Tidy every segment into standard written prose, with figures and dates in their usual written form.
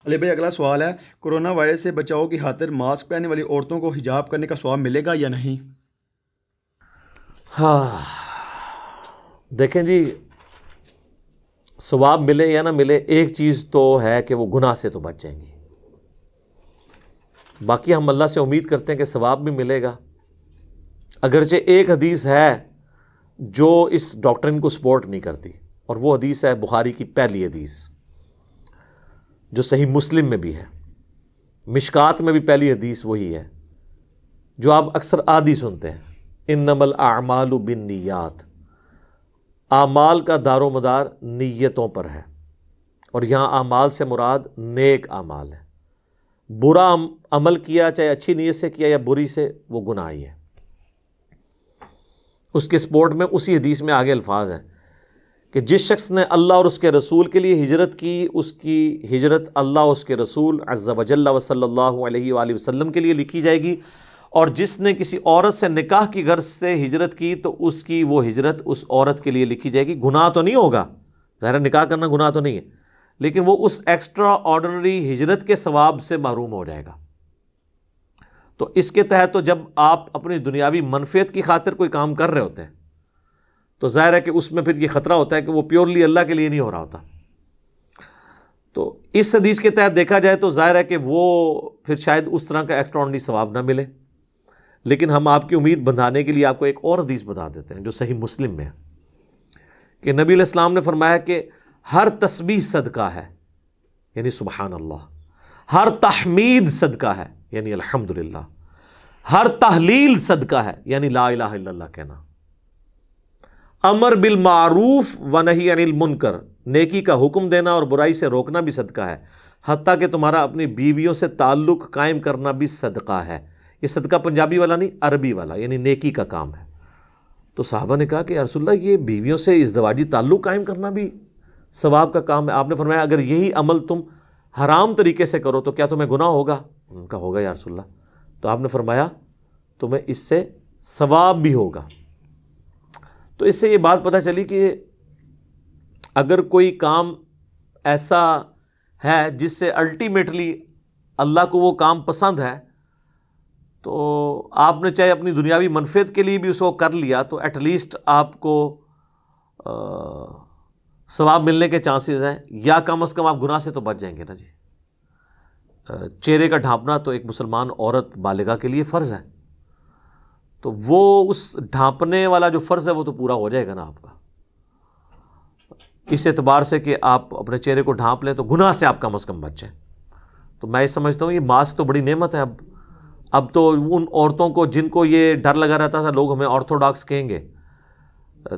علی بھائی اگلا سوال ہے، کرونا وائرس سے بچاؤ کی خاطر ماسک پہننے والی عورتوں کو حجاب کرنے کا ثواب ملے گا یا نہیں؟ ہاں دیکھیں جی، ثواب ملے یا نہ ملے، ایک چیز تو ہے کہ وہ گناہ سے تو بچ جائیں گی. باقی ہم اللہ سے امید کرتے ہیں کہ ثواب بھی ملے گا. اگرچہ ایک حدیث ہے جو اس ڈاکٹرن کو سپورٹ نہیں کرتی، اور وہ حدیث ہے بخاری کی پہلی حدیث جو صحیح مسلم میں بھی ہے، مشکات میں بھی پہلی حدیث وہی ہے جو آپ اکثر عادی سنتے ہیں، انما الاعمال بالنیات. اعمال کا دار و مدار نیتوں پر ہے، اور یہاں اعمال سے مراد نیک اعمال ہے. برا عمل کیا، چاہے اچھی نیت سے کیا یا بری سے، وہ گناہ ہی ہے. اس کے سپورٹ میں اسی حدیث میں آگے الفاظ ہیں کہ جس شخص نے اللہ اور اس کے رسول کے لیے ہجرت کی، اس کی ہجرت اللہ اور اس کے رسول عز و جل و صلی اللہ علیہ وآلہ وسلم کے لیے لکھی جائے گی. اور جس نے کسی عورت سے نکاح کی غرض سے ہجرت کی تو اس کی وہ ہجرت اس عورت کے لیے لکھی جائے گی. گناہ تو نہیں ہوگا، ظاہر نکاح کرنا گناہ تو نہیں ہے، لیکن وہ اس ایکسٹرا آرڈنری ہجرت کے ثواب سے محروم ہو جائے گا. تو اس کے تحت تو جب آپ اپنی دنیاوی منفعت کی خاطر کوئی کام کر رہے ہوتے ہیں تو ظاہر ہے کہ اس میں پھر یہ خطرہ ہوتا ہے کہ وہ پیورلی اللہ کے لیے نہیں ہو رہا ہوتا. تو اس حدیث کے تحت دیکھا جائے تو ظاہر ہے کہ وہ پھر شاید اس طرح کا ایکسٹرا آرڈنری ثواب نہ ملے. لیکن ہم آپ کی امید بندھانے کے لیے آپ کو ایک اور حدیث بتا دیتے ہیں جو صحیح مسلم میں ہے کہ نبی علیہ السلام نے فرمایا کہ ہر تسبیح صدقہ ہے، یعنی سبحان اللہ. ہر تحمید صدقہ ہے، یعنی الحمدللہ. ہر تحلیل صدقہ ہے، یعنی لا الہ الا اللہ کہنا. امر بالمعروف و نہی عن المنکر، نیکی کا حکم دینا اور برائی سے روکنا بھی صدقہ ہے. حتیٰ کہ تمہارا اپنی بیویوں سے تعلق قائم کرنا بھی صدقہ ہے. یہ صدقہ پنجابی والا نہیں، عربی والا، یعنی نیکی کا کام ہے. تو صحابہ نے کہا کہ یا رسول اللہ، یہ بیویوں سے ازدواجی تعلق قائم کرنا بھی ثواب کا کام ہے. آپ نے فرمایا اگر یہی عمل تم حرام طریقے سے کرو تو کیا تمہیں گناہ ہوگا؟ ان کا ہوگا یا رسول اللہ. تو آپ نے فرمایا تمہیں اس سے ثواب بھی ہوگا. تو اس سے یہ بات پتہ چلی کہ اگر کوئی کام ایسا ہے جس سے الٹیمیٹلی اللہ کو وہ کام پسند ہے تو آپ نے چاہے اپنی دنیاوی منفعت کے لیے بھی اس کو کر لیا تو ایٹ لیسٹ آپ کو ثواب ملنے کے چانسز ہیں، یا کم از کم آپ گناہ سے تو بچ جائیں گے نا جی. چہرے کا ڈھانپنا تو ایک مسلمان عورت بالغہ کے لیے فرض ہے، تو وہ اس ڈھانپنے والا جو فرض ہے وہ تو پورا ہو جائے گا نا آپ کا، اس اعتبار سے کہ آپ اپنے چہرے کو ڈھانپ لیں تو گناہ سے آپ کم از کم بچ جائیں. تو میں سمجھتا ہوں یہ ماسک تو بڑی نعمت ہے. اب تو ان عورتوں کو جن کو یہ ڈر لگا رہتا تھا لوگ ہمیں آرتھوڈاکس کہیں گے،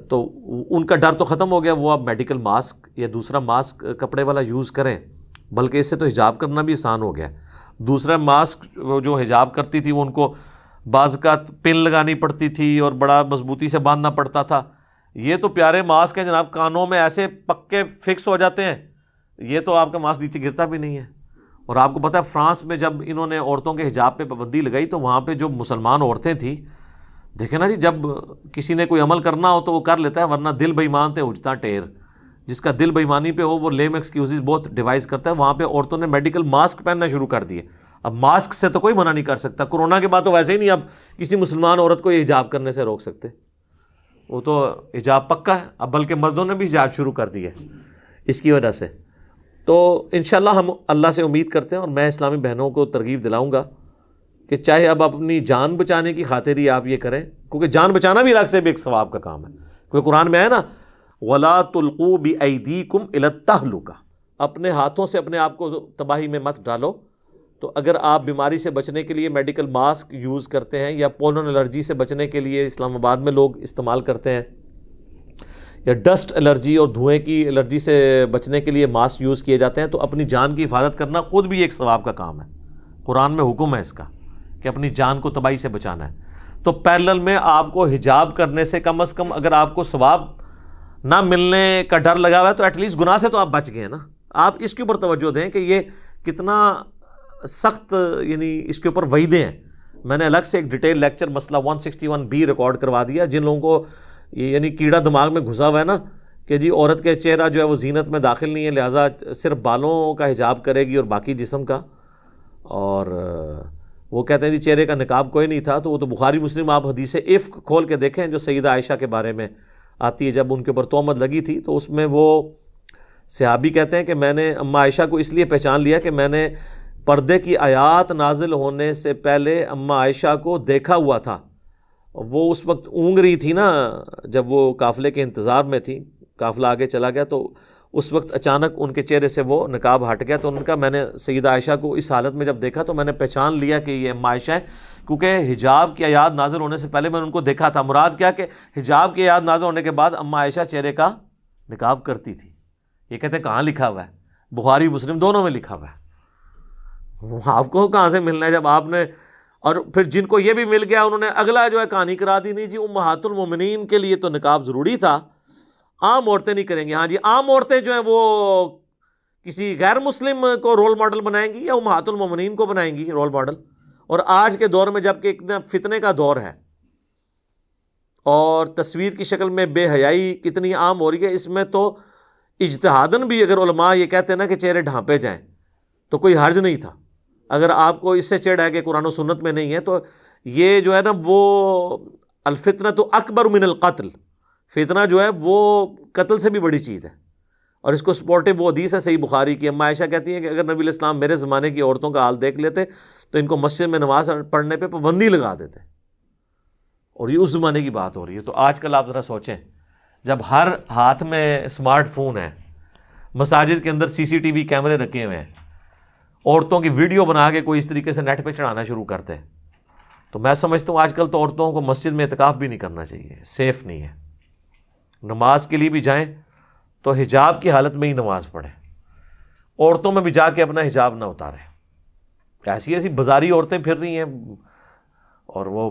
تو ان کا ڈر تو ختم ہو گیا. وہ اب میڈیکل ماسک یا دوسرا ماسک کپڑے والا یوز کریں، بلکہ اس سے تو حجاب کرنا بھی آسان ہو گیا. دوسرا ماسک جو حجاب کرتی تھی وہ ان کو بعض کا پن لگانی پڑتی تھی اور بڑا مضبوطی سے باندھنا پڑتا تھا. یہ تو پیارے ماسک ہیں جناب، کانوں میں ایسے پکے فکس ہو جاتے ہیں، یہ تو آپ کا ماسک نیچے گرتا بھی نہیں ہے. اور آپ کو پتہ ہے فرانس میں جب انہوں نے عورتوں کے حجاب پہ پابندی لگائی تو وہاں پہ جو مسلمان عورتیں تھیں، دیکھیں نا جی، جب کسی نے کوئی عمل کرنا ہو تو وہ کر لیتا ہے، ورنہ دل بے ایمان تے اجتا ٹیر. جس کا دل بے ایمانی پہ ہو وہ لیم ایکسکیوزز بہت ڈیوائز کرتا ہے. وہاں پہ عورتوں نے میڈیکل ماسک پہننا شروع کر دیے. اب ماسک سے تو کوئی منع نہیں کر سکتا. کورونا کے بعد تو ویسے ہی نہیں اب کسی مسلمان عورت کو یہ حجاب کرنے سے روک سکتے، وہ تو حجاب پکا ہے. اب بلکہ مردوں نے بھی حجاب شروع کر دی ہے اس کی وجہ سے. تو انشاءاللہ ہم اللہ سے امید کرتے ہیں، اور میں اسلامی بہنوں کو ترغیب دلاؤں گا کہ چاہے اب اپنی جان بچانے کی خاطر ہی آپ یہ کریں، کیونکہ جان بچانا بھی الگ سے بھی ایک ثواب کا کام ہے. کیونکہ قرآن میں ہے نا، وَلَا تُلْقُوا بِأَيْدِيكُمْ إِلَى التَّهْلُكَةِ، اپنے ہاتھوں سے اپنے آپ کو تباہی میں مت ڈالو. تو اگر آپ بیماری سے بچنے کے لیے میڈیکل ماسک یوز کرتے ہیں، یا پولن الرجی سے بچنے کے لیے اسلام آباد میں لوگ استعمال کرتے ہیں، یا ڈسٹ الرجی اور دھوئیں کی الرجی سے بچنے کے لیے ماسک یوز کیے جاتے ہیں، تو اپنی جان کی حفاظت کرنا خود بھی ایک ثواب کا کام ہے. قرآن میں حکم ہے اس کا کہ اپنی جان کو تباہی سے بچانا ہے. تو پیرلل میں آپ کو حجاب کرنے سے کم از کم اگر آپ کو ثواب نہ ملنے کا ڈر لگا ہوا ہے تو ایٹ لیسٹ گناہ سے تو آپ بچ گئے نا. آپ اس کے اوپر توجہ دیں کہ یہ کتنا سخت، یعنی اس کے اوپر وعیدیں ہیں. میں نے الگ سے ایک ڈیٹیل لیکچر مسئلہ 161B ریکارڈ کروا دیا. جن لوگوں کو یعنی کیڑا دماغ میں گھسا ہوا ہے نا کہ جی عورت کا چہرہ جو ہے وہ زینت میں داخل نہیں ہے، لہٰذا صرف بالوں کا حجاب کرے گی اور باقی جسم کا، اور وہ کہتے ہیں جی چہرے کا نقاب کوئی نہیں تھا. تو وہ تو بخاری مسلم آپ حدیث عفق کھول کے دیکھیں جو سیدہ عائشہ کے بارے میں آتی ہے، جب ان کے اوپر تہمت لگی تھی تو اس میں وہ صحابی کہتے ہیں کہ میں نے اماں عائشہ کو اس لیے پہچان لیا کہ میں نے پردے کی آیات نازل ہونے سے پہلے اماں عائشہ کو دیکھا ہوا تھا. وہ اس وقت اونگ رہی تھی نا، جب وہ قافلے کے انتظار میں تھی، قافلہ آگے چلا گیا تو اس وقت اچانک ان کے چہرے سے وہ نقاب ہٹ گیا. تو ان کا میں نے سیدہ عائشہ کو اس حالت میں جب دیکھا تو میں نے پہچان لیا کہ یہ اماں عائشہ ہے، کیونکہ حجاب کی آیات نازل ہونے سے پہلے میں نے ان کو دیکھا تھا. مراد کیا کہ حجاب کی آیات نازل ہونے کے بعد اماں عائشہ چہرے کا نقاب کرتی تھی. یہ کہتے ہیں کہاں لکھا ہوا ہے؟ بخاری مسلم دونوں میں لکھا ہوا ہے. آپ کو کہاں سے ملنا ہے جب آپ نے، اور پھر جن کو یہ بھی مل گیا انہوں نے اگلا جو ہے کہانی کرا دی، نہیں جی امہات المومنین کے لیے تو نقاب ضروری تھا، عام عورتیں نہیں کریں گی. ہاں جی عام عورتیں جو ہیں وہ کسی غیر مسلم کو رول ماڈل بنائیں گی یا امہات المومنین کو بنائیں گی رول ماڈل؟ اور آج کے دور میں جب کہ اتنا فتنے کا دور ہے اور تصویر کی شکل میں بے حیائی کتنی عام ہو رہی ہے، اس میں تو اجتہاداً بھی اگر علماء یہ کہتے ہیں نا کہ چہرے ڈھانپے جائیں تو کوئی حرج نہیں تھا. اگر آپ کو اس سے چڑھ ہے کہ قرآن و سنت میں نہیں ہے تو یہ جو ہے نا وہ الفتنۃ اکبر من القتل، فتنہ جو ہے وہ قتل سے بھی بڑی چیز ہے. اور اس کو سپورٹو وہ حدیث ہے صحیح بخاری کی، اماں عائشہ کہتی ہیں کہ اگر نبی علیہ السلام میرے زمانے کی عورتوں کا حال دیکھ لیتے تو ان کو مسجد میں نماز پڑھنے پہ پابندی لگا دیتے. اور یہ اس زمانے کی بات ہو رہی ہے. تو آج کل آپ ذرا سوچیں، جب ہر ہاتھ میں اسمارٹ فون ہے، مساجد کے اندر سی سی ٹی وی کیمرے رکھے ہوئے ہیں، عورتوں کی ویڈیو بنا کے کوئی اس طریقے سے نیٹ پہ چڑھانا شروع کرتے ہیں، تو میں سمجھتا ہوں آج کل تو عورتوں کو مسجد میں اعتکاف بھی نہیں کرنا چاہیے، سیف نہیں ہے. نماز کے لیے بھی جائیں تو حجاب کی حالت میں ہی نماز پڑھیں، عورتوں میں بھی جا کے اپنا حجاب نہ اتاریں. ایسی ایسی بازاری عورتیں پھر رہی ہیں اور وہ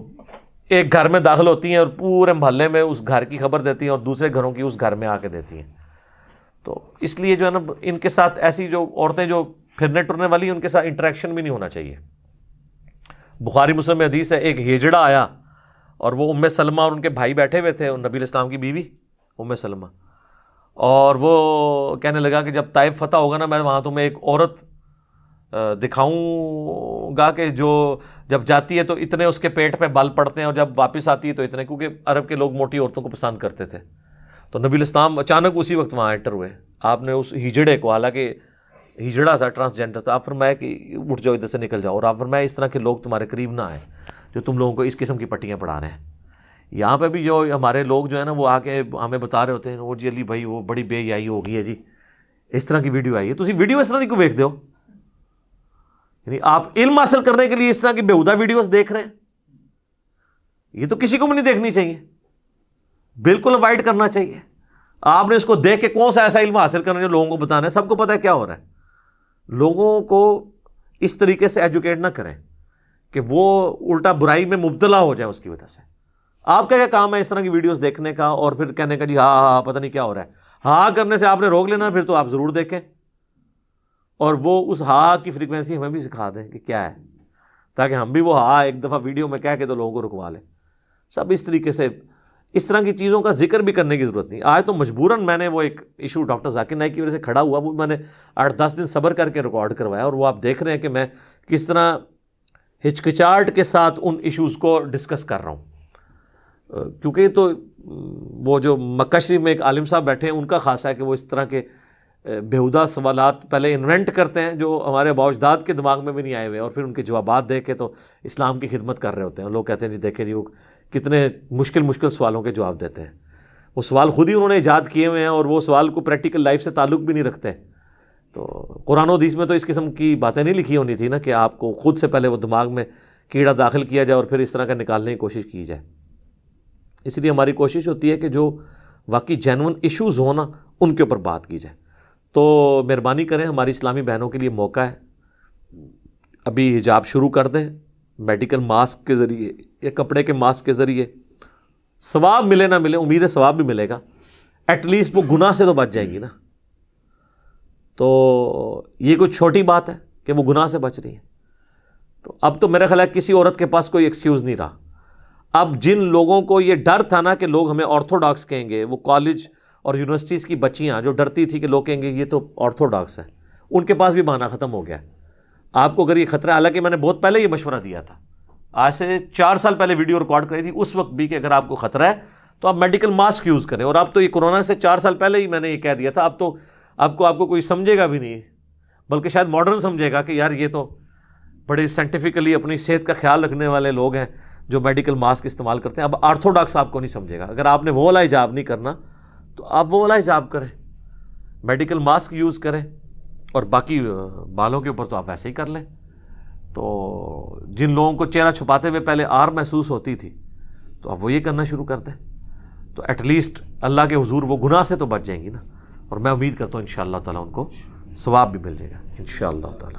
ایک گھر میں داخل ہوتی ہیں اور پورے محلے میں اس گھر کی خبر دیتی ہیں اور دوسرے گھروں کی اس گھر میں آ کے دیتی ہیں. تو اس لیے جو ہے نا ان کے ساتھ ایسی جو عورتیں جو پھرنے ٹرنے والی ان کے ساتھ انٹریکشن بھی نہیں ہونا چاہیے. بخاری مسلم میں حدیث ہے، ایک ہجڑا آیا اور وہ ام سلمہ اور ان کے بھائی بیٹھے ہوئے تھے، نبی علیہ السلام کی بیوی ام سلمہ، اور وہ کہنے لگا کہ جب طائف فتح ہوگا نا میں وہاں تمہیں ایک عورت دکھاؤں گا کہ جو جب جاتی ہے تو اتنے اس کے پیٹ پہ بال پڑتے ہیں اور جب واپس آتی ہے تو اتنے، کیونکہ عرب کے لوگ موٹی عورتوں کو پسند کرتے تھے. تو نبی علیہ السلام اچانک اسی وقت وہاں انٹر ہوئے. آپ نے اس ہجڑے کو، حالانکہ ہجڑا تھا، ٹرانسجینڈر تھا، آپ فرمایا کہ اٹھ جاؤ ادھر سے نکل جاؤ، اور آپ فرمایا اس طرح کے لوگ تمہارے قریب نہ آئیں جو تم لوگوں کو اس قسم کی پٹیاں پڑھا رہے ہیں. یہاں پہ بھی جو ہمارے لوگ جو ہے نا وہ آ کے ہمیں بتا رہے ہوتے ہیں وہ جی علی بھائی وہ بڑی بے حیائی ہو گئی ہے جی، اس طرح کی ویڈیو آئی ہے. تسی ویڈیو اس طرح کی کو دیکھ دو، یعنی آپ علم حاصل کرنے کے لیے اس طرح کی بےہودہ ویڈیوز دیکھ رہے ہیں. یہ تو کسی کو بھی نہیں دیکھنی چاہیے، بالکل اوائڈ کرنا چاہیے. آپ نے اس کو دیکھ کے کون سا ایسا علم حاصل کرنا جو لوگوں کو بتانا ہے؟ سب کو پتہ ہے کیا ہو رہا ہے. لوگوں کو اس طریقے سے ایجوکیٹ نہ کریں کہ وہ الٹا برائی میں مبتلا ہو جائے اس کی وجہ سے. آپ کا کیا کام ہے اس طرح کی ویڈیوز دیکھنے کا اور پھر کہنے کا جی ہاں ہاں پتہ نہیں کیا ہو رہا ہے. ہاں کرنے سے آپ نے روک لینا، پھر تو آپ ضرور دیکھیں اور وہ اس ہاں کی فریکوینسی ہمیں بھی سکھا دیں کہ کیا ہے، تاکہ ہم بھی وہ ہاں ایک دفعہ ویڈیو میں کہہ کے تو لوگوں کو رکوا لیں. سب اس طریقے سے اس طرح کی چیزوں کا ذکر بھی کرنے کی ضرورت نہیں. آج تو مجبوراً میں نے وہ ایک ایشو ڈاکٹر ذاکر نائک کی وجہ سے کھڑا ہوا، وہ میں نے 8-10 دن صبر کر کے ریکارڈ کروایا، اور وہ آپ دیکھ رہے ہیں کہ میں کس طرح ہچکچاہٹ کے ساتھ ان ایشوز کو ڈسکس کر رہا ہوں. کیونکہ تو وہ جو مکہ شریف میں ایک عالم صاحب بیٹھے ہیں ان کا خاصہ ہے کہ وہ اس طرح کے بیہودہ سوالات پہلے انوینٹ کرتے ہیں جو ہمارے آباء و اجداد کے دماغ میں بھی نہیں آئے ہوئے، اور پھر ان کے جوابات دے کے تو اسلام کی خدمت کر رہے ہوتے ہیں. لوگ کہتے ہیں جی دیکھیں جی وہ کتنے مشکل سوالوں کے جواب دیتے ہیں. وہ سوال خود ہی انہوں نے ایجاد کیے ہوئے ہیں اور وہ سوال کو پریکٹیکل لائف سے تعلق بھی نہیں رکھتے. تو قرآن و حدیث میں تو اس قسم کی باتیں نہیں لکھی ہونی تھی نا کہ آپ کو خود سے پہلے وہ دماغ میں کیڑا داخل کیا جائے اور پھر اس طرح کا نکالنے کی کوشش کی جائے. اس لیے ہماری کوشش ہوتی ہے کہ جو واقعی جینون ایشوز ہوں نا ان کے اوپر بات کی جائے. تو مہربانی کریں، ہماری اسلامی بہنوں کے لیے موقع ہے، ابھی حجاب شروع کر دیں میڈیکل ماسک کے ذریعے یا کپڑے کے ماسک کے ذریعے. ثواب ملے نہ ملے، امید ہے ثواب بھی ملے گا، ایٹ لیسٹ وہ گناہ سے تو بچ جائیں گی نا. تو یہ کوئی چھوٹی بات ہے کہ وہ گناہ سے بچ رہی ہیں. تو اب تو میرا خیال ہے کسی عورت کے پاس کوئی ایکسکیوز نہیں رہا. اب جن لوگوں کو یہ ڈر تھا نا کہ لوگ ہمیں آرتھوڈاکس کہیں گے، وہ کالج اور یونیورسٹیز کی بچیاں جو ڈرتی تھی کہ لوگ کہیں گے یہ تو آرتھوڈاکس ہے، ان کے پاس بھی بہانہ ختم ہو گیا ہے۔ آپ کو اگر یہ خطرہ ہے، حالانکہ میں نے بہت پہلے یہ مشورہ دیا تھا، آج سے 4 سال پہلے ویڈیو ریکارڈ کری تھی اس وقت بھی، کہ اگر آپ کو خطرہ ہے تو آپ میڈیکل ماسک یوز کریں۔ اور اب تو یہ کورونا سے 4 سال پہلے ہی میں نے یہ کہہ دیا تھا، اب تو آپ کو کوئی سمجھے گا بھی نہیں، بلکہ شاید ماڈرن سمجھے گا کہ یار یہ تو بڑے سائنٹیفکلی اپنی صحت کا خیال رکھنے والے لوگ ہیں جو میڈیکل ماسک استعمال کرتے ہیں۔ اب آرتھوڈاکس آپ کو نہیں سمجھے گا۔ اگر آپ نے وہ والا حجاب نہیں کرنا تو آپ وہ والا حجاب کریں، میڈیکل ماسک یوز کریں، اور باقی بالوں کے اوپر تو آپ ویسے ہی کر لیں۔ تو جن لوگوں کو چہرہ چھپاتے ہوئے پہلے آر محسوس ہوتی تھی تو اب وہ یہ کرنا شروع کر دیں، تو ایٹ لیسٹ اللہ کے حضور وہ گناہ سے تو بچ جائیں گی نا۔ اور میں امید کرتا ہوں انشاءاللہ تعالیٰ ان کو ثواب بھی مل جائے گا انشاءاللہ تعالیٰ۔